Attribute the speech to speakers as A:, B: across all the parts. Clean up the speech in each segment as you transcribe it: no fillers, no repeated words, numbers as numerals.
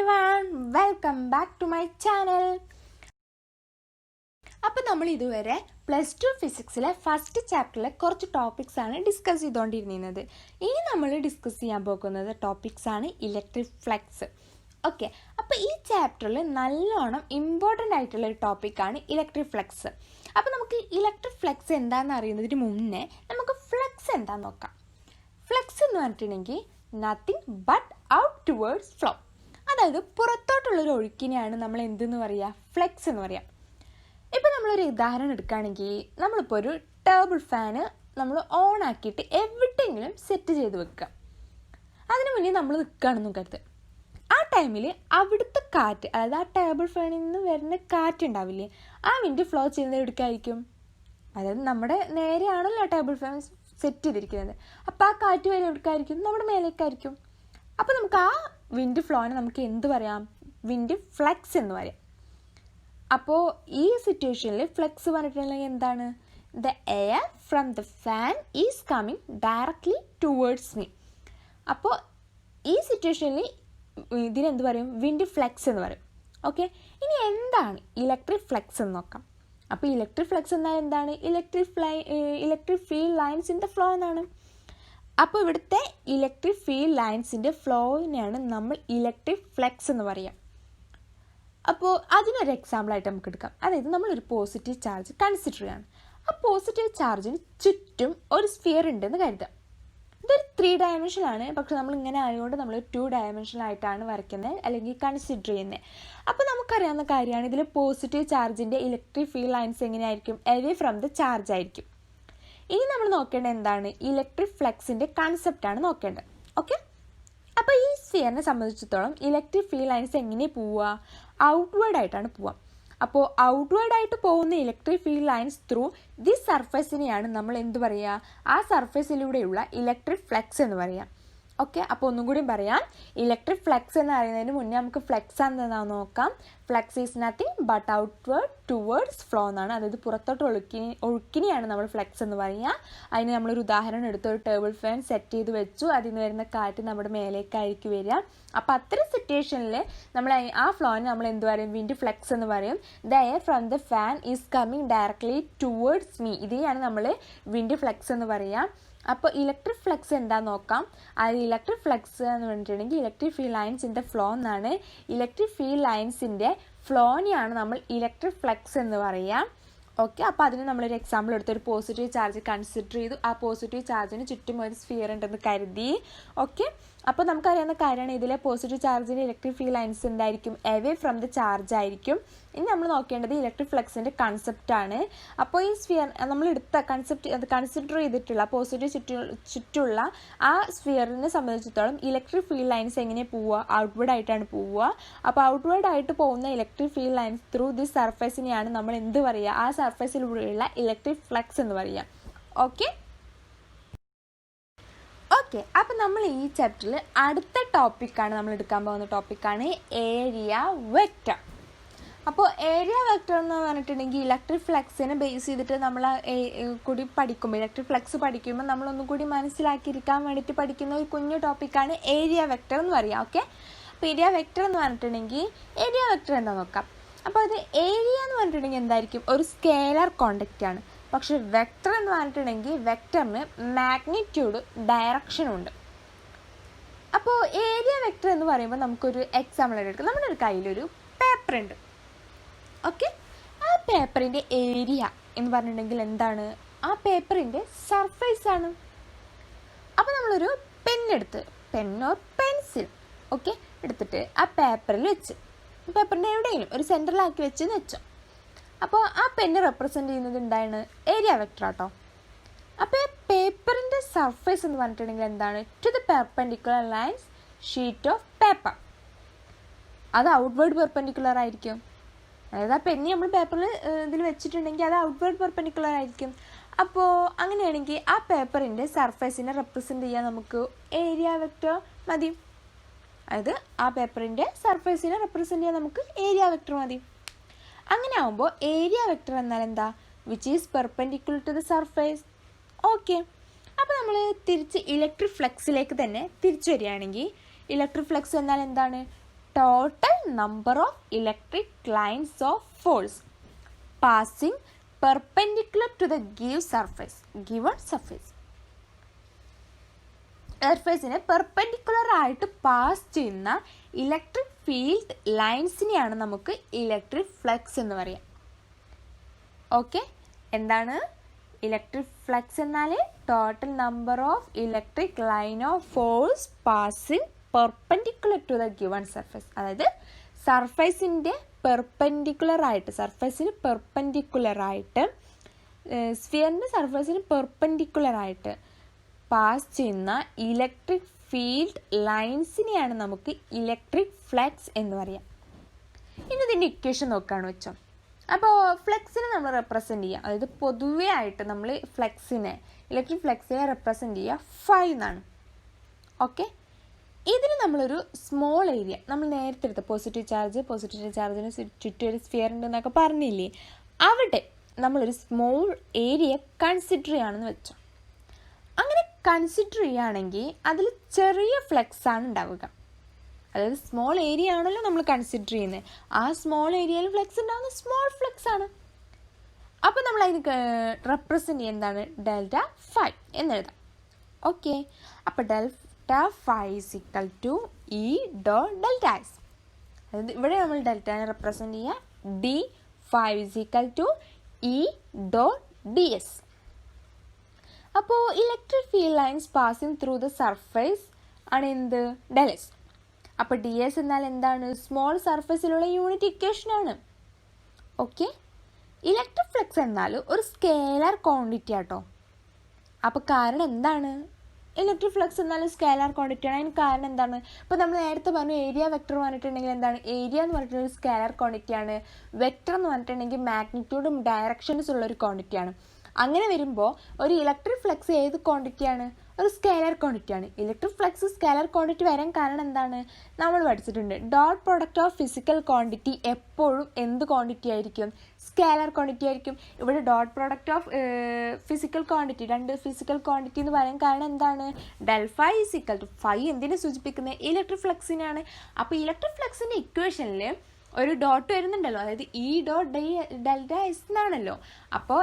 A: everyone, welcome back to my channel. അപ്പോൾ നമ്മൾ ഇതുവരെ +2 ഫിസിക്സിലെ ഫസ്റ്റ് ചാപ്റ്ററിലെ കുറച്ച് ടോപ്പിക്സ് ആണ് ഡിസ്കസ് ചെയ്തുകൊണ്ടിരുന്നത്. ഇനി നമ്മൾ ഡിസ്കസ് ചെയ്യാൻ പോകുന്നത് ടോപ്പിക്സ് ആണ് ഇലക്ട്രിക് ഫ്ലക്സ്. ഓക്കെ, അപ്പോൾ ഈ ചാപ്റ്ററിൽ നല്ലോണം ഇമ്പോർട്ടൻ്റ് ആയിട്ടുള്ള ഒരു ടോപ്പിക്കാണ് ഇലക്ട്രിക് ഫ്ലക്സ്. അപ്പോൾ നമുക്ക് ഇലക്ട്രിക് ഫ്ലക്സ് എന്താണെന്ന് അറിയുന്നതിന് മുന്നേ നമുക്ക് ഫ്ലക്സ് എന്താണെന്ന് നോക്കാം. ഫ്ലക്സ് എന്ന് പറഞ്ഞിട്ടുണ്ടെങ്കിൽ nothing but out towards flow, അതായത് പുറത്തോട്ടുള്ളൊരു ഒഴുക്കിനെയാണ് നമ്മൾ എന്തെന്ന് പറയുക, ഫ്ലക്സ് എന്ന് പറയാം. ഇപ്പോൾ നമ്മളൊരു ഉദാഹരണം എടുക്കുകയാണെങ്കിൽ നമ്മളിപ്പോൾ ഒരു ടേബിൾ ഫാന് നമ്മൾ ഓൺ ആക്കിയിട്ട് എവിടെയെങ്കിലും സെറ്റ് ചെയ്ത് വെക്കുക. അതിന് മുന്നേ നമ്മൾ നിൽക്കുകയാണെന്ന് കരുത്. ആ ടൈമിൽ അവിടുത്തെ കാറ്റ്, അതായത് ആ ടേബിൾ ഫാനിൽ നിന്ന് വരുന്ന കാറ്റ് ഉണ്ടാവില്ലേ, ആ വിൻഡ് ഫ്ലോ ചെയ്യുന്നത് എവിടേക്കായിരിക്കും? അതായത് നമ്മുടെ നേരെയാണല്ലോ ടേബിൾ ഫാൻ സെറ്റ് ചെയ്തിരിക്കുന്നത്. അപ്പോൾ ആ കാറ്റ് വരെ എവിടേക്കായിരിക്കും? നമ്മുടെ മേലേക്കായിരിക്കും. അപ്പോൾ നമുക്ക് ആ വിൻഡ് ഫ്ലോനെ നമുക്ക് എന്ത് പറയാം? വിൻഡ് ഫ്ലക്സ് എന്ന് പറയാം. അപ്പോൾ ഈ സിറ്റുവേഷനിൽ ഫ്ലക്സ് പറഞ്ഞിട്ടുണ്ടെങ്കിൽ എന്താണ്? The air from the fan is coming directly towards me. അപ്പോൾ ഈ സിറ്റുവേഷനിൽ ഇതിനെന്ത് പറയും? വിൻഡ് ഫ്ലക്സ് എന്ന് പറയും. ഓക്കെ, ഇനി എന്താണ് ഇലക്ട്രിക് ഫ്ലക്സ് എന്ന് നോക്കാം. അപ്പോൾ ഇലക്ട്രിക് ഫ്ലക്സ് എന്നാൽ എന്താണ്? Electric field lines in the flow എന്നാണ്. അപ്പോൾ ഇവിടുത്തെ ഇലക്ട്രിക് ഫീൽഡ് ലൈൻസിൻ്റെ ഫ്ലോയിനെയാണ് നമ്മൾ ഇലക്ട്രിക് ഫ്ലക്സ് എന്ന് പറയാം. അപ്പോൾ അതിനൊരു എക്സാമ്പിളായിട്ട് നമുക്ക് എടുക്കാം. അതായത് നമ്മളൊരു പോസിറ്റീവ് ചാർജ് കൺസിഡർ ചെയ്യാണ്. ആ പോസിറ്റീവ് ചാർജിന് ചുറ്റും ഒരു സ്ഫിയർ ഉണ്ടെന്ന് കരുതാം. ഇതൊരു 3 ഡയമെൻഷനാണ്, പക്ഷെ നമ്മൾ ഇങ്ങനെ ആയതുകൊണ്ട് നമ്മൾ 2 ഡയമെൻഷനായിട്ടാണ് വരയ്ക്കുന്നത് അല്ലെങ്കിൽ കൺസിഡർ ചെയ്യുന്നത്. അപ്പോൾ നമുക്കറിയാവുന്ന കാര്യമാണ്, ഇതിൽ പോസിറ്റീവ് ചാർജിൻ്റെ ഇലക്ട്രിക് ഫീൽഡ് ലൈൻസ് എങ്ങനെയായിരിക്കും? അവേ ഫ്രം ദ ചാർജ് ആയിരിക്കും. ഇനി നമ്മൾ നോക്കേണ്ടത് എന്താണ്? ഇലക്ട്രിക് ഫ്ലക്സിൻ്റെ കൺസെപ്റ്റാണ് നോക്കേണ്ടത്. ഓക്കെ, അപ്പോൾ ഈ സ്ഫിയറിനെ സംബന്ധിച്ചിടത്തോളം ഇലക്ട്രിക് ഫീൽഡ് ലൈൻസ് എങ്ങനെ പോവുക? ഔട്ട്വേർഡ് ആയിട്ടാണ് പോവുക. അപ്പോൾ ഔട്ട്വേർഡ് ആയിട്ട് പോകുന്ന electric field lines through the സർഫസിനെയാണ് നമ്മൾ എന്ത് പറയുക? ആ സർഫസിലൂടെയുള്ള ഇലക്ട്രിക് ഫ്ലക്സ് എന്ന് പറയാം. ഓക്കെ, അപ്പോൾ ഒന്നും കൂടി പറയാം. ഇലക്ട്രിക് ഫ്ലക്സ് എന്ന് പറയുന്നതിന് മുന്നേ നമുക്ക് ഫ്ലക്സ് എന്താണെന്ന് നോക്കാം. Flux is nothing but outward towards flow എന്നാണ്. അതായത് പുറത്തോട്ട് ഒഴുക്കിനെയാണ് നമ്മൾ ഫ്ലക്സ് എന്ന് പറയുക. അതിന് നമ്മളൊരു ഉദാഹരണം എടുത്ത് ഒരു ടേബിൾ ഫാൻ സെറ്റ് ചെയ്ത് വെച്ചു. അതിൽ നിന്ന് വരുന്ന കാറ്റ് നമ്മുടെ മേലേക്കായിരിക്കും വരിക. അപ്പോൾ അത്തരം സിറ്റുവേഷനിൽ നമ്മൾ ആ ഫ്ലോനെ നമ്മൾ എന്ത് പറയും? വിൻഡ് ഫ്ലക്സ് എന്ന് പറയും. The air from the fan is coming directly towards me, ഇതിനെയാണ് നമ്മൾ വിൻഡ് ഫ്ലക്സ് എന്ന് പറയുക. അപ്പോൾ ഇലക്ട്രിക് ഫ്ലക്സ് എന്താണെന്ന് നോക്കാം. അത് ഇലക്ട്രിക് ഫ്ലക്സ് എന്ന് പറഞ്ഞിട്ടുണ്ടെങ്കിൽ electric field lines in the flow എന്നാണ്. ഇലക്ട്രിക് ഫീൽഡ് ലൈൻസിൻ്റെ ഫ്ലോനെയാണ് നമ്മൾ ഇലക്ട്രിക് ഫ്ലക്സ് എന്ന് പറയുക. ഓക്കെ, അപ്പോൾ അതിന് നമ്മളൊരു എക്സാമ്പിൾ എടുത്ത് ഒരു പോസിറ്റീവ് ചാർജ് കൺസിഡർ ചെയ്തു. ആ പോസിറ്റീവ് ചാർജിന് ചുറ്റും ഒരു സ്ഫിയർ ഉണ്ടെന്ന് കരുതി. ഓക്കെ, അപ്പോൾ നമുക്കറിയാവുന്ന കാര്യമാണ്, ഇതിലെ പോസിറ്റീവ് ചാർജിൻ്റെ ഇലക്ട്രിക് ഫീൽഡ് ലൈൻസ് എന്തായിരിക്കും? അവേ ഫ്രം ദ ചാർജ് ആയിരിക്കും. ഇനി നമ്മൾ നോക്കേണ്ടത് ഇലക്ട്രിക് ഫ്ലക്സിൻ്റെ കൺസെപ്റ്റാണ്. അപ്പോൾ ഈ സ്ഫിയർ നമ്മളെടുത്ത അത് കൺസിഡർ ചെയ്തിട്ടുള്ള പോസിറ്റീവ് ചുറ്റുള്ള ആ സ്ഫിയറിനെ സംബന്ധിച്ചിടത്തോളം ഇലക്ട്രിക് ഫീൽഡ് ലൈൻസ് എങ്ങനെ പോവുക? ഔട്ട്വേർഡ് ആയിട്ടാണ് പോവുക. അപ്പോൾ ഔട്ട്വേർഡ് ആയിട്ട് പോകുന്ന electric field lines through this സർഫസിനെയാണ് നമ്മൾ എന്ത് പറയുക? ആ സർഫസിലൂടെയുള്ള ഇലക്ട്രിക് ഫ്ലക്സ് എന്ന് പറയുക. ഓക്കെ, അപ്പോൾ നമ്മൾ ഈ ചാപ്റ്ററിൽ അടുത്ത ടോപ്പിക്കാണ് നമ്മൾ എടുക്കാൻ പോകുന്ന ടോപ്പിക്കാണ് ഏരിയ വെക്റ്റർ. അപ്പോൾ ഏരിയ വെക്റ്റർ എന്ന് പറഞ്ഞിട്ടുണ്ടെങ്കിൽ ഇലക്ട്രിക് ഫ്ലക്സിനെ ബേസ് ചെയ്തിട്ട് നമ്മൾ കൂടി പഠിക്കുമ്പോൾ, ഇലക്ട്രിക് ഫ്ലക്സ് പഠിക്കുമ്പോൾ നമ്മളൊന്നും കൂടി മനസ്സിലാക്കിയിരിക്കാൻ വേണ്ടിയിട്ട് പഠിക്കുന്ന ഒരു കുഞ്ഞു ടോപ്പിക്കാണ് ഏരിയ വെക്റ്റർ എന്ന് പറയുക. ഓക്കെ, അപ്പോൾ ഏരിയ വെക്റ്റർ എന്ന് പറഞ്ഞിട്ടുണ്ടെങ്കിൽ ഏരിയ വെക്റ്റർ എന്താ നോക്കാം. അപ്പോൾ അത് ഏരിയ എന്ന് പറഞ്ഞിട്ടുണ്ടെങ്കിൽ എന്തായിരിക്കും? ഒരു സ്കേലർ കോണ്ടക്റ്റ് ആണ്. പക്ഷെ വെക്റ്റർ എന്ന് പറഞ്ഞിട്ടുണ്ടെങ്കിൽ വെക്റ്ററിന് മാഗ്നിറ്റ്യൂഡ് ഡയറക്ഷനുണ്ട്. അപ്പോൾ ഏരിയ വെക്റ്റർ എന്ന് പറയുമ്പോൾ നമുക്കൊരു എക്സാമ്പിൾ എടുക്കാം. നമ്മുടെ ഒരു കയ്യിലൊരു പേപ്പർ ഉണ്ട്. ഓക്കെ, ആ പേപ്പറിൻ്റെ ഏരിയ എന്ന് പറഞ്ഞിട്ടുണ്ടെങ്കിൽ എന്താണ്? ആ പേപ്പറിൻ്റെ സർഫേസ് ആണ്. അപ്പോൾ നമ്മളൊരു പെന്നോ പെൻസിൽ ഓക്കെ എടുത്തിട്ട് ആ പേപ്പറിൽ വെച്ച്, പേപ്പറിൻ്റെ എവിടെയെങ്കിലും ഒരു സെൻറ്ററിലാക്കി വെച്ചെന്ന് വെച്ചോ. അപ്പോൾ ആ പെന്ന് റെപ്രസെൻ്റ് ചെയ്യുന്നത് എന്താണ്? ഏരിയ വെക്റ്റർ ആട്ടോ. അപ്പോൾ പേപ്പറിൻ്റെ സർഫേസ് എന്ന് പറഞ്ഞിട്ടുണ്ടെങ്കിൽ എന്താണ്? To the perpendicular lines sheet of paper. അത് ഔട്ട്വേർഡ് പെർപെൻഡിക്കുലർ ആയിരിക്കും. അതായത് ആ പെന്ന് നമ്മൾ പേപ്പറിൽ ഇതിൽ വെച്ചിട്ടുണ്ടെങ്കിൽ അത് ഔട്ട്വേർഡ് പെർപെൻഡിക്കുലർ ആയിരിക്കും. അപ്പോൾ അങ്ങനെയാണെങ്കിൽ ആ പേപ്പറിൻ്റെ സർഫേസിനെ റെപ്രസെൻ്റ് ചെയ്യാൻ നമുക്ക് ഏരിയ വെക്റ്റർ മതി. അതായത് ആ പേപ്പറിൻ്റെ സർഫേസിനെ റെപ്രസെൻ്റ് ചെയ്യാൻ നമുക്ക് ഏരിയ വെക്റ്റർ മതി. അങ്ങനെ ആകുമ്പോൾ ഏരിയ വെക്റ്റർ എന്നാൽ എന്താ? Which is perpendicular to the surface. Okay, അപ്പോൾ നമ്മൾ തിരിച്ച് ഇലക്ട്രിക് ഫ്ലക്സിലേക്ക് തന്നെ തിരിച്ചു വരികയാണെങ്കിൽ ഇലക്ട്രിക് ഫ്ലക്സ് എന്നാൽ എന്താണ്? Total number of electric lines of force passing perpendicular to the given surface. സർഫേസിനെ പെർപെൻഡിക്കുലർ ആയിട്ട് പാസ് ചെയ്യുന്ന ഇലക്ട്രിക് ഫീൽഡ് ലൈൻസിനെയാണ് നമുക്ക് ഇലക്ട്രിക് ഫ്ലക്സ് എന്ന് പറയാം. ഓക്കെ, എന്താണ് ഇലക്ട്രിക് ഫ്ലക്സ് എന്നാൽ? Total number of electric line of force passing perpendicular to the given surface. അതായത് സർഫേസിന് പെർപെൻഡിക്കുലറായിട്ട് സ്ഫിയറിൻ്റെ സർഫേസിന് പെർപെൻഡിക്കുലറായിട്ട് പാസ് ചെയ്യുന്ന ഇലക്ട്രിക് ഫീൽഡ് ലൈൻസിനെയാണ് നമുക്ക് ഇലക്ട്രിക് ഫ്ലക്സ് എന്ന് പറയാം. ഇനി ഇതിൻ്റെ ഇക്വേഷൻ നോക്കുകയാണ് വെച്ചോ. അപ്പോൾ ഫ്ലക്സിനെ നമ്മൾ റെപ്രസെൻ്റ് ചെയ്യുക, അതായത് പൊതുവേ ആയിട്ട് നമ്മൾ ഇലക്ട്രിക് ഫ്ലക്സിനെ റെപ്രസെൻ്റ് ചെയ്യുക ഫൈ എന്നാണ്. ഓക്കെ, ഇതിന് നമ്മളൊരു സ്മോൾ ഏരിയ, നമ്മൾ നേരത്തെ എടുത്ത പോസിറ്റീവ് ചാർജിന് ചുറ്റും ഒരു സ്ഫിയർ ഉണ്ടെന്നൊക്കെ പറഞ്ഞില്ലേ, അവിടെ നമ്മളൊരു സ്മോൾ ഏരിയ കൺസിഡർ ചെയ്യുകയാണെന്ന് വെച്ചോ. അങ്ങനെ കൺസിഡർ ചെയ്യുകയാണെങ്കിൽ അതിൽ ചെറിയ ഫ്ലക്സ് ആണ് ഉണ്ടാവുക. അതായത് സ്മോൾ ഏരിയ ആണല്ലോ നമ്മൾ കൺസിഡർ ചെയ്യുന്നത്, ആ സ്മോൾ ഏരിയയിൽ ഫ്ലക്സ് ഉണ്ടാകുന്ന സ്മോൾ ഫ്ലക്സ് ആണ്. അപ്പോൾ നമ്മൾ അതിന് റെപ്രസെൻ്റ് ചെയ്യുന്നത് എന്താണ്? ഡെൽറ്റ ഫൈ എന്നെഴുതാം. ഓക്കെ, അപ്പോൾ delta phi is equal to E dot delta S. അതായത് ഇവിടെ നമ്മൾ ഡെൽറ്റനെ റെപ്രസെൻ്റ് ചെയ്യുക d phi is equal to E dot d S. അപ്പോൾ electric field lines passing through the surface ആണ് എന്ത്? Del S. അപ്പോൾ ഡി എസ് എന്നാൽ എന്താണ്? സ്മോൾ സർഫേസിലുള്ള യൂണിറ്റ് ഇക്വേഷനാണ്. ഓക്കെ, ഇലക്ട്രിക് ഫ്ലക്സ് എന്നാൽ ഒരു സ്കേലാർ ക്വാണ്ടിറ്റി ആട്ടോ. അപ്പോൾ കാരണം എന്താണ്? ഇലക്ട്രിക് ഫ്ലക്സ് എന്നാൽ സ്കേലാർ ക്വാണ്ടിറ്റി ആണ്. അതിന് കാരണം എന്താണ്? ഇപ്പോൾ നമ്മൾ നേരത്തെ പറഞ്ഞു ഏരിയ വെക്ടർ പറഞ്ഞിട്ടുണ്ടെങ്കിൽ എന്താണ്? ഏരിയ എന്ന് പറഞ്ഞിട്ടുള്ള സ്കേലാർ ക്വാണ്ടിറ്റിയാണ്. വെക്ടർ എന്ന് പറഞ്ഞിട്ടുണ്ടെങ്കിൽ മാഗ്നിറ്റ്യൂഡും ഡയറക്ഷൻസ് ഉള്ളൊരു ക്വാണ്ടിറ്റിയാണ്. അങ്ങനെ വരുമ്പോൾ ഒരു ഇലക്ട്രിക് ഫ്ലക്സ് ഏത് ക്വാണ്ടിറ്റിയാണ്? ഒരു സ്കേലർ ക്വാണ്ടിറ്റിയാണ്. ഇലക്ട്രിക് ഫ്ലക്സ് സ്കേലർ ക്വാണ്ടിറ്റി വരാൻ കാരണം എന്താണ്? നമ്മൾ പഠിച്ചിട്ടുണ്ട്, dot product of physical quantity എപ്പോഴും എന്ത് ക്വാണ്ടിറ്റി ആയിരിക്കും? സ്കേലർ ക്വാണ്ടിറ്റി ആയിരിക്കും. ഇവിടെ dot product of physical quantity, രണ്ട് ഫിസിക്കൽ ക്വാണ്ടിറ്റി എന്ന് പറയാൻ കാരണം എന്താണ്? Del phi is equal to phi എന്തിനെ സൂചിപ്പിക്കുന്നത്? ഇലക്ട്രിക് ഫ്ലക്സിനെയാണ്. അപ്പോൾ ഇലക്ട്രിക് ഫ്ലക്സിൻ്റെ ഇക്വേഷനിൽ ഒരു ഡോട്ട് വരുന്നുണ്ടല്ലോ, അതായത് ഇ ഡോട്ട് ഡെൽറ്റ എസ് എന്നാണല്ലോ. അപ്പോൾ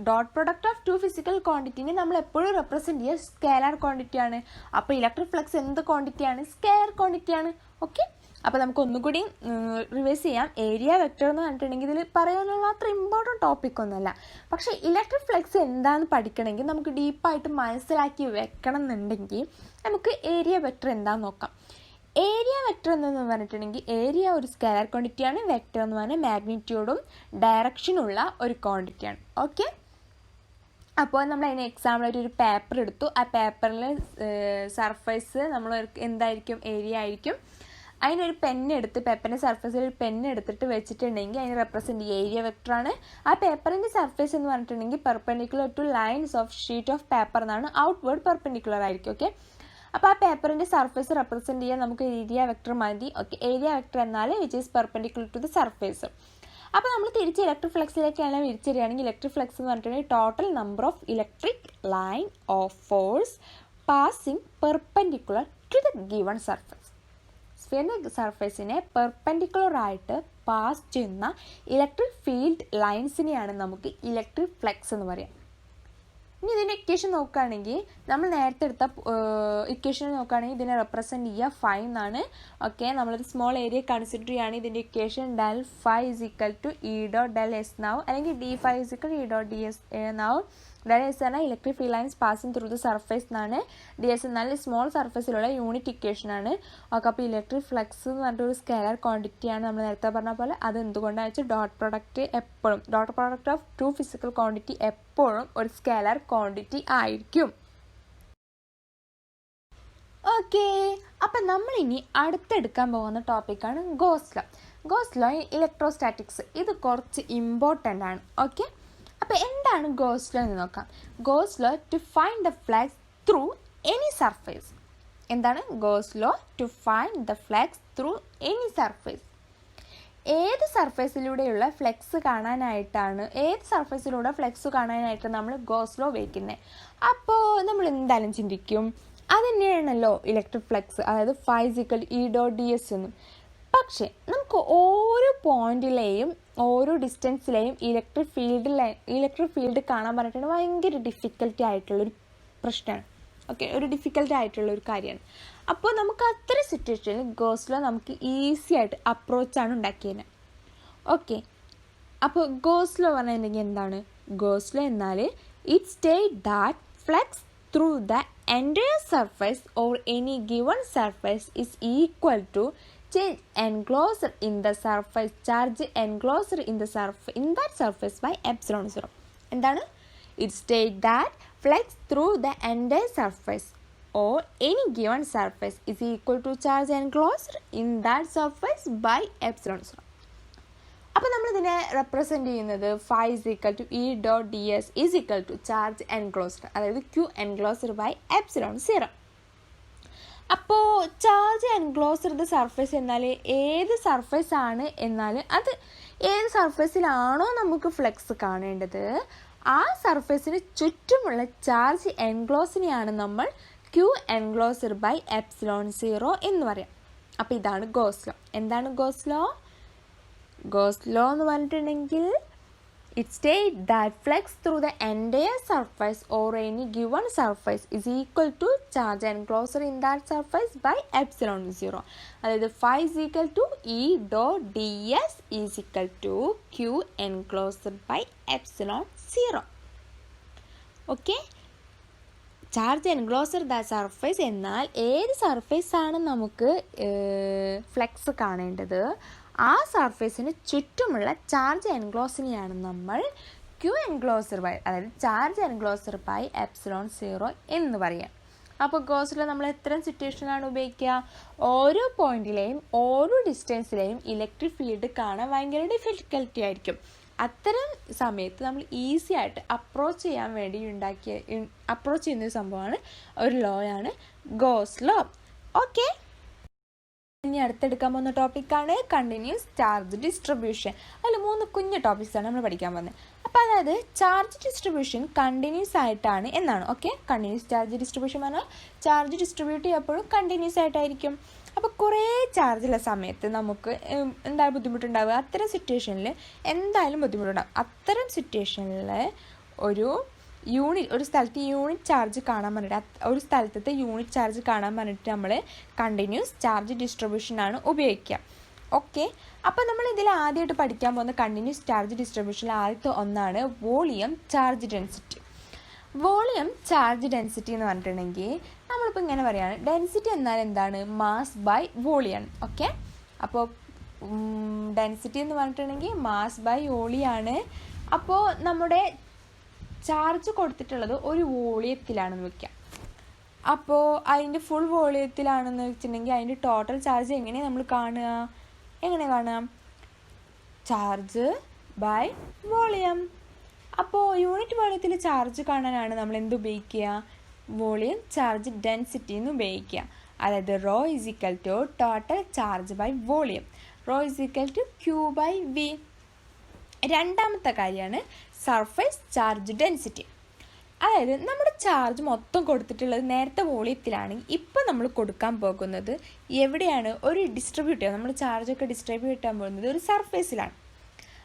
A: dot product of two physical ക്വാണ്ടിറ്റിനെ നമ്മൾ എപ്പോഴും റെപ്രസെൻറ്റ് ചെയ്യുക സ്കേലാർ ക്വാണ്ടിറ്റിയാണ്. അപ്പോൾ ഇലക്ട്രിക് ഫ്ലക്സ് എന്ത് ക്വാണ്ടിറ്റിയാണ്? സ്കേലാർ ക്വാണ്ടിറ്റിയാണ്. ഓക്കെ, അപ്പോൾ നമുക്ക് ഒന്നുകൂടി റിവൈസ് ചെയ്യാം. ഏരിയ വെക്ടർ എന്ന് പറഞ്ഞിട്ടുണ്ടെങ്കിൽ ഇതിൽ പറയാനുള്ള അത്ര ഇമ്പോർട്ടൻറ്റ് ടോപ്പിക് ഒന്നുമല്ല. പക്ഷേ ഇലക്ട്രിക് ഫ്ലക്സ് എന്താണെന്ന് പഠിക്കണമെങ്കിൽ നമുക്ക് ഡീപ്പായിട്ട് മനസ്സിലാക്കി വെക്കണം എന്നുണ്ടെങ്കിൽ നമുക്ക് ഏരിയ വെക്ടർ എന്താണെന്ന് നോക്കാം. ഏരിയ വെക്ടർ എന്ന് പറഞ്ഞിട്ടുണ്ടെങ്കിൽ ഏരിയ ഒരു സ്കേലാർ ക്വാണ്ടിറ്റിയാണ്. വെക്ടർ എന്ന് പറഞ്ഞാൽ മാഗ്നിറ്റ്യൂഡും ഡയറക്ഷനുള്ള ഒരു ക്വാണ്ടിറ്റിയാണ്. ഓക്കെ, അപ്പോൾ നമ്മൾ അതിന് എക്സാമ്പിളായിട്ട് ഒരു പേപ്പർ എടുത്തു. ആ പേപ്പറിൽ സർഫേസ് നമ്മൾ എന്തായിരിക്കും? ഏരിയ ആയിരിക്കും. അതിനൊരു പെന്നെടുത്ത് പേപ്പറിൻ്റെ സർഫേസിൽ ഒരു പെന്നെടുത്തിട്ട് വെച്ചിട്ടുണ്ടെങ്കിൽ അതിന് റെപ്രസെൻറ്റ് ചെയ്യുക ഏരിയ വെക്ടറാണ്. ആ പേപ്പറിൻ്റെ സർഫേസ് എന്ന് പറഞ്ഞിട്ടുണ്ടെങ്കിൽ perpendicular to lines of sheet of paper എന്നാണ്. ഔട്ട്വേർഡ് പെർപെൻഡിക്കുലർ ആയിരിക്കും. ഓക്കെ, അപ്പോൾ ആ പേപ്പറിൻ്റെ സർഫേസ് റെപ്രസെൻറ്റ് ചെയ്യാൻ നമുക്ക് ഏരിയ വെക്ടർ മതി. ഓക്കെ, ഏരിയ വെക്ടർ എന്നാൽ which is perpendicular to the surface. അപ്പോൾ നമ്മൾ തിരിച്ച് ഇലക്ട്രിക് ഫ്ലക്സിലേക്കാണ് വിരിച്ചറിയുകയാണെങ്കിൽ ഇലക്ട്രിക് ഫ്ലക്സ് എന്ന് പറഞ്ഞിട്ടുണ്ടെങ്കിൽ total number of electric line of force passing perpendicular to the given surface. സ്ഫിയറിൻ്റെ സർഫേസിനെ പെർപെൻഡിക്കുലർ ആയിട്ട് പാസ് ചെയ്യുന്ന ഇലക്ട്രിക് ഫീൽഡ് ലൈൻസിനെയാണ് നമുക്ക് ഇലക്ട്രിക് ഫ്ലക്സ് എന്ന് പറയാം. ഇനി ഇതിൻ്റെ ഇക്വേഷൻ നോക്കുകയാണെങ്കിൽ നമ്മൾ നേരത്തെ എടുത്ത ഇക്വേഷൻ നോക്കുകയാണെങ്കിൽ ഇതിനെ റെപ്രസെൻറ്റ് ചെയ്യുക ഫൈ എന്നാണ്. ഓക്കെ, നമ്മളൊരു സ്മോൾ ഏരിയ കൺസിഡർ ചെയ്യുകയാണെങ്കിൽ ഇതിൻ്റെ equation del phi is equal to E dot del S നാവും, അല്ലെങ്കിൽ d phi is equal E dot d S നാവും. ഡെൽ എസ് എന്നാൽ electric field lines passing through the surface എന്നാണ്. D S എന്നാൽ small സർഫേസിലുള്ള unit ഇക്വേഷനാണ്. Okay, അപ്പോൾ electric flux എന്ന് പറഞ്ഞിട്ട് ഒരു സ്കേലാർ ക്വാണ്ടിറ്റിയാണ്. നമ്മൾ നേരത്തെ പറഞ്ഞ പോലെ അത് എന്തുകൊണ്ടാണെന്ന് വെച്ചാൽ dot product of two physical quantity എപ്പോഴും ഒരു സ്കേലാർ ക്വാണ്ടിറ്റി ആയിരിക്കും. ഓക്കെ, അപ്പം നമ്മളിനി അടുത്തെടുക്കാൻ പോകുന്ന ടോപ്പിക്കാണ് goes law. Gauss law electrostatics, ഇത് കുറച്ച് ഇമ്പോർട്ടൻ്റ് ആണ്. ഓക്കെ, അപ്പോൾ എന്താണ് ഗോസ് ലോ എന്ന് നോക്കാം. Gauss law to find the flux through any surface. എന്താണ് Gauss law? To find the flux through any surface. ഏത് സർഫേസിലൂടെയുള്ള ഫ്ലക്സ് കാണാനായിട്ട് നമ്മൾ ഗോസ് ലോ ഉപയോഗിക്കുന്നത്. അപ്പോൾ നമ്മൾ എന്തായാലും ചിന്തിക്കും അത് തന്നെയാണല്ലോ ഇലക്ട്രിക് ഫ്ലക്സ്, അതായത് phi equal E dot d S എന്നും. പക്ഷേ നമുക്ക് ഓരോ പോയിന്റിലെയും ഓരോ ഡിസ്റ്റൻസിലെയും ഇലക്ട്രിക് ഫീൽഡ് കാണാൻ പറഞ്ഞിട്ടുണ്ടെങ്കിൽ ഭയങ്കര ഡിഫിക്കൽട്ടി ആയിട്ടുള്ളൊരു പ്രശ്നമാണ്. ഓക്കെ, ഒരു ഡിഫിക്കൽട്ട് ആയിട്ടുള്ളൊരു കാര്യമാണ്. അപ്പോൾ നമുക്ക് അത്തരം സിറ്റുവേഷനിൽ ഗോസ് ലോ നമുക്ക് ഈസി ആയിട്ട് അപ്രോച്ചാണ് ഉണ്ടാക്കിയത്. ഓക്കെ, അപ്പോൾ ഗോസ് ലോ പറഞ്ഞിട്ടുണ്ടെങ്കിൽ എന്താണ്? ഗോസ് ലോ എന്നാൽ it state that flux through the entire surface or any given surface is equal to change enclosed in the surface charge enclosed in that surface by epsilon 0. എന്താണ്? It states that flux through the entire surface or any given surface is equal to charge enclosed in that surface by epsilon 0. അപ്പോൾ നമ്മളിതിനെ represent ചെയ്യുന്നത് phi is equal to E dot d S is equal to charge enclosed, അതായത് Q enclosed by epsilon 0. അപ്പോൾ charge enclosed surface എന്നാൽ ഏത് surface ആണ് എന്നാൽ അത് ഏത് സർഫേസിലാണോ നമുക്ക് ഫ്ലെക്സ് കാണേണ്ടത് ആ സർഫേസിന് ചുറ്റുമുള്ള ചാർജ് എൻക്ലോസിനെയാണ് നമ്മൾ ക്യൂ എൻക്ലോസ്ഡ് ബൈ എപ്സിലോൺ 0 എന്ന് പറയാം. അപ്പോൾ ഇതാണ് ഗോസ് ലോ. എന്താണ് ഗോസ് ലോ? ഗോസ് ലോ എന്ന് പറഞ്ഞിട്ടുണ്ടെങ്കിൽ it state that flux through the entire surface or any given surface is equal to charge enclosure in that surface by epsilon 0. അതായത് phi is equal to E dot d S is equal to Q enclosure by epsilon 0. Okay, charge enclosure the surface എന്നാൽ ഏത് സർഫേസാണ് നമുക്ക് flex കാണേണ്ടത് ആ സർഫേസിന് ചുറ്റുമുള്ള charge എൻക്ലോസിനെയാണ് നമ്മൾ Q enclosure by, അതായത് charge enclosure by epsilon 0 എന്ന് പറയാം. അപ്പോൾ ഗോസ് ലോ നമ്മൾ എത്ര സിറ്റുവേഷനിലാണ് ഉപയോഗിക്കുക? ഓരോ പോയിന്റിലെയും ഓരോ ഡിസ്റ്റൻസിലെയും ഇലക്ട്രിക് ഫീൽഡ് കാണാൻ ഭയങ്കര ഡിഫിക്കൽട്ടി ആയിരിക്കും. അത്തരം സമയത്ത് നമ്മൾ ഈസി ആയിട്ട് അപ്രോച്ച് ചെയ്യാൻ വേണ്ടി അപ്രോച്ച് ചെയ്യുന്നൊരു സംഭവമാണ്, ഒരു ലോ ആണ് ഗോസ് ലോ. ഓക്കെ, ഇനി അടുത്തെടുക്കാൻ പോകുന്ന ടോപ്പിക്കാണ് കണ്ടിന്യൂസ് ചാർജ് ഡിസ്ട്രിബ്യൂഷൻ. അതിൽ 3 കുഞ്ഞു ടോപ്പിക്സാണ് നമ്മൾ പഠിക്കാൻ പോകുന്നത്. അപ്പോൾ അതായത് ചാർജ് ഡിസ്ട്രിബ്യൂഷൻ കണ്ടിന്യൂസ് ആയിട്ടാണ് എന്നാണ്. ഓക്കെ, കണ്ടിന്യൂസ് ചാർജ് ഡിസ്ട്രിബ്യൂഷൻ പറഞ്ഞാൽ ചാർജ് ഡിസ്ട്രിബ്യൂട്ട് ചെയ്യപ്പോഴും കണ്ടിന്യൂസ് ആയിട്ടായിരിക്കും. അപ്പോൾ കുറേ ചാർജുള്ള സമയത്ത് നമുക്ക് എന്തായാലും ബുദ്ധിമുട്ടുണ്ടാവുക. അത്തരം സിറ്റുവേഷനിൽ എന്തായാലും ബുദ്ധിമുട്ടുണ്ടാകും. അത്തരം സിറ്റുവേഷനിൽ ഒരു സ്ഥലത്ത് യൂണിറ്റ് ചാർജ് കാണാൻ പറഞ്ഞിട്ട് ഒരു സ്ഥലത്തെ യൂണിറ്റ് ചാർജ് കാണാൻ പറഞ്ഞിട്ട് നമ്മൾ കണ്ടിന്യൂസ് ചാർജ് ഡിസ്ട്രിബ്യൂഷനാണ് ഉപയോഗിക്കുക. ഓക്കെ, അപ്പോൾ നമ്മൾ ഇതിൽ ആദ്യമായിട്ട് പഠിക്കാൻ പോകുന്ന കണ്ടിന്യൂസ് ചാർജ് ഡിസ്ട്രിബ്യൂഷനിൽ ആദ്യത്തെ ഒന്നാണ് volume charge density. Volume charge density എന്ന് പറഞ്ഞിട്ടുണ്ടെങ്കിൽ നമ്മളിപ്പോൾ ഇങ്ങനെ പറയുകയാണ്, ഡെൻസിറ്റി എന്നാൽ എന്താണ്? Mass by volume. ഓക്കെ, അപ്പോൾ ഡെൻസിറ്റി എന്ന് പറഞ്ഞിട്ടുണ്ടെങ്കിൽ മാസ് ബൈ വോളിയാണ്. അപ്പോൾ നമ്മുടെ ചാർജ് കൊടുത്തിട്ടുള്ളത് ഒരു വോളിയത്തിലാണെന്ന് വയ്ക്കാം. അപ്പോൾ അതിൻ്റെ ഫുൾ വോളിയത്തിലാണെന്ന് വെച്ചിട്ടുണ്ടെങ്കിൽ അതിൻ്റെ ടോട്ടൽ ചാർജ് എങ്ങനെ നമ്മൾ കാണുക? Charge by volume. അപ്പോൾ യൂണിറ്റ് വോളിയത്തിൽ ചാർജ് കാണാനാണ് നമ്മൾ എന്ത് ഉപയോഗിക്കുക? വോളിയം ചാർജ് ഡെൻസിറ്റി എന്ന് ഉപയോഗിക്കുക. അതായത് rho is equal to total charge by volume. Rho is equal to Q by V. രണ്ടാമത്തെ കാര്യമാണ് സർഫേസ് ചാർജ് ഡെൻസിറ്റി. അതായത് നമ്മുടെ ചാർജ് മൊത്തം കൊടുത്തിട്ടുള്ളത് നേരത്തെ വോളിയത്തിലാണെങ്കിൽ ഇപ്പോൾ നമ്മൾ കൊടുക്കാൻ പോകുന്നത് എവിടെയാണ്? ഒരു നമ്മൾ ചാർജൊക്കെ ഡിസ്ട്രിബ്യൂട്ട് ചെയ്യാൻ പോകുന്നത് ഒരു സർഫേസിലാണ്.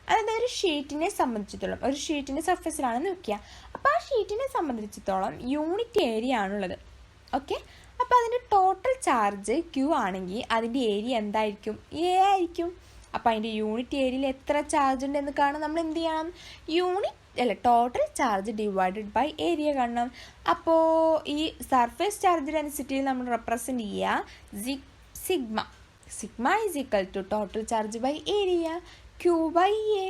A: അതായത് ഒരു ഷീറ്റിനെ സംബന്ധിച്ചിടത്തോളം ഒരു ഷീറ്റിൻ്റെ സർഫേസിലാണെന്ന് വെക്കുക. അപ്പോൾ ആ ഷീറ്റിനെ സംബന്ധിച്ചിടത്തോളം യൂണിറ്റ് ഏരിയ ആണുള്ളത്. ഓക്കെ, അപ്പോൾ അതിൻ്റെ ടോട്ടൽ ചാർജ് ക്യൂ ആണെങ്കിൽ അതിൻ്റെ ഏരിയ എന്തായിരിക്കും? എ ആയിരിക്കും. അപ്പോൾ അതിൻ്റെ യൂണിറ്റ് ഏരിയയിൽ എത്ര ചാർജ് ഉണ്ടെന്ന് കാണാൻ നമ്മൾ എന്ത് ചെയ്യണം? Total charge divided by area കാണണം. അപ്പോൾ ഈ സർഫേസ് ചാർജ് ഡെൻസിറ്റിയിൽ നമ്മൾ റെപ്രസെൻറ്റ് ചെയ്യുക sigma is equal to total charge by area Q by A.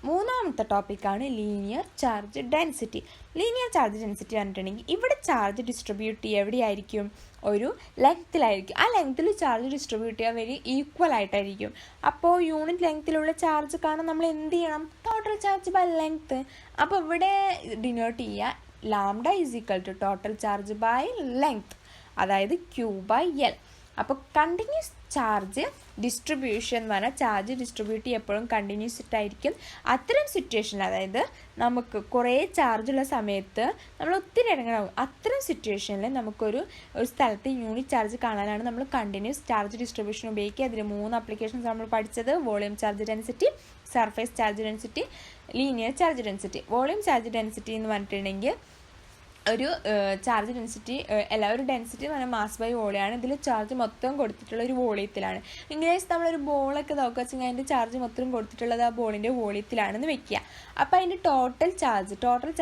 A: മൂന്നാമത്തെ ടോപ്പിക്കാണ് linear charge density. Linear charge density പറഞ്ഞിട്ടുണ്ടെങ്കിൽ ഇവിടെ ചാർജ് ഡിസ്ട്രിബ്യൂട്ട് എവിടെയായിരിക്കും? ഒരു ലെങ്ത്തിലായിരിക്കും. ആ ലെങ്ത്തിൽ ചാർജ് ഡിസ്ട്രിബ്യൂട്ട് ചെയ്യാൻ വെരി ഈക്വൽ ആയിട്ടായിരിക്കും. അപ്പോൾ യൂണിറ്റ് ലെങ്ത്തിലുള്ള ചാർജ് കാണാൻ നമ്മൾ എന്ത് ചെയ്യണം? Total charge by length. അപ്പോൾ ഇവിടെ ഡിനോട്ട് ചെയ്യുക lambda is equal to total charge by length, അതായത് ക്യൂ ബൈ എൽ. അപ്പോൾ കണ്ടിന്യൂസ് ചാർജ് ഡിസ്ട്രിബ്യൂഷൻ എന്ന് പറഞ്ഞാൽ ചാർജ് ഡിസ്ട്രിബ്യൂട്ട് എപ്പോഴും കണ്ടിന്യൂസ് ആയിരിക്കും. അത്തരം സിറ്റുവേഷനിൽ, അതായത് നമുക്ക് കുറേ ചാർജുള്ള സമയത്ത് നമ്മൾ ഒത്തിരി ഇടങ്ങാറാവും. അത്തരം സിറ്റുവേഷനിൽ നമുക്കൊരു സ്ഥലത്ത് യൂണിറ്റ് ചാർജ് കാണാനാണ് നമ്മൾ കണ്ടിന്യൂസ് ചാർജ് ഡിസ്ട്രിബ്യൂഷൻ ഉപയോഗിക്കുക. അതിൽ 3 ആപ്ലിക്കേഷൻസ് നമ്മൾ പഠിച്ചത്: volume charge density, surface charge density, linear charge density. Volume charge density എന്ന് പറഞ്ഞിട്ടുണ്ടെങ്കിൽ ഒരു ചാർജ് ഡെൻസിറ്റി ഒരു ഡെൻസിറ്റി എന്ന് പറഞ്ഞാൽ മാസ് ബൈ വോളിയാണ്. ഇതിൽ ചാർജ് മൊത്തം കൊടുത്തിട്ടുള്ള ഒരു വോളിയത്തിലാണ്. ഇംഗ്ലീഷ് നമ്മളൊരു ബോളൊക്കെ നോക്കുക വെച്ചെങ്കിൽ അതിൻ്റെ ചാർജ് മൊത്തം കൊടുത്തിട്ടുള്ളത് ആ ബോളിൻ്റെ വോളിയത്തിലാണെന്ന് വെക്കുക. അപ്പോൾ അതിൻ്റെ ടോട്ടൽ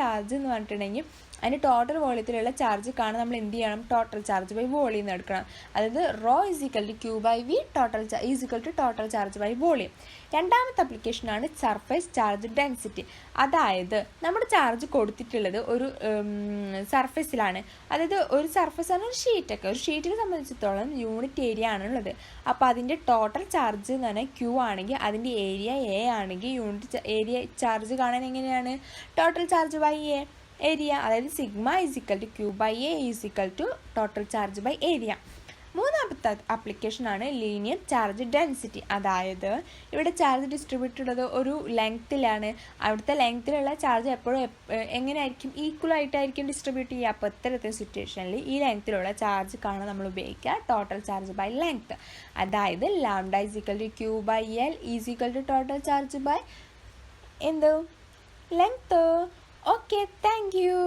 A: ചാർജ് എന്ന് പറഞ്ഞിട്ടുണ്ടെങ്കിൽ അതിൻ്റെ ടോട്ടൽ വോളിയത്തിലുള്ള ചാർജ് കാണാൻ നമ്മൾ എന്ത് ചെയ്യണം? ടോട്ടൽ ചാർജ് ബൈ വോളിയം എടുക്കണം. അതായത് rho is equal to Q by V is equal to total charge by volume. രണ്ടാമത്തെ ആപ്ലിക്കേഷനാണ് സർഫേസ് ചാർജ് ഡെൻസിറ്റി. അതായത് നമ്മുടെ ചാർജ് കൊടുത്തിട്ടുള്ളത് ഒരു സർഫേസിലാണ്. അതായത് ഒരു സർഫേസ് ആണ് ഒരു ഷീറ്റൊക്കെ. ഒരു ഷീറ്റിനെ സംബന്ധിച്ചിടത്തോളം യൂണിറ്റ് ഏരിയ ആണുള്ളത്. അപ്പോൾ അതിൻ്റെ ടോട്ടൽ ചാർജ് എന്ന് പറഞ്ഞാൽ ക്യൂ ആണെങ്കിൽ അതിൻ്റെ ഏരിയ എ ആണെങ്കിൽ യൂണിറ്റ് ഏരിയ ചാർജ് കാണാൻ എങ്ങനെയാണ്? Total charge by A area. അതായത് sigma is equal to Q by A is equal to total charge by area. മൂന്നാമത്തെ ആപ്ലിക്കേഷനാണ് ലീനിയർ ചാർജ് ഡെൻസിറ്റി. അതായത് ഇവിടെ ചാർജ് ഡിസ്ട്രിബ്യൂട്ട് ഉള്ളത് ഒരു ലെങ്ത്തിലാണ്. അവിടുത്തെ ലെങ്ത്തിലുള്ള ചാർജ് എപ്പോഴും എങ്ങനെയായിരിക്കും? ഈക്വൽ ആയിട്ടായിരിക്കും ഡിസ്ട്രിബ്യൂട്ട് ചെയ്യുക. അപ്പോൾ ഇത്തരത്തെ സിറ്റുവേഷനിൽ ഈ ലെങ്ത്തിലുള്ള ചാർജ് കാണാൻ നമ്മൾ ഉപയോഗിക്കുക ടോട്ടൽ ചാർജ് ബൈ ലെങ്ത്ത്. അതായത് lambda is equal to Q by L is equal to total charge by length. Okay, thank you.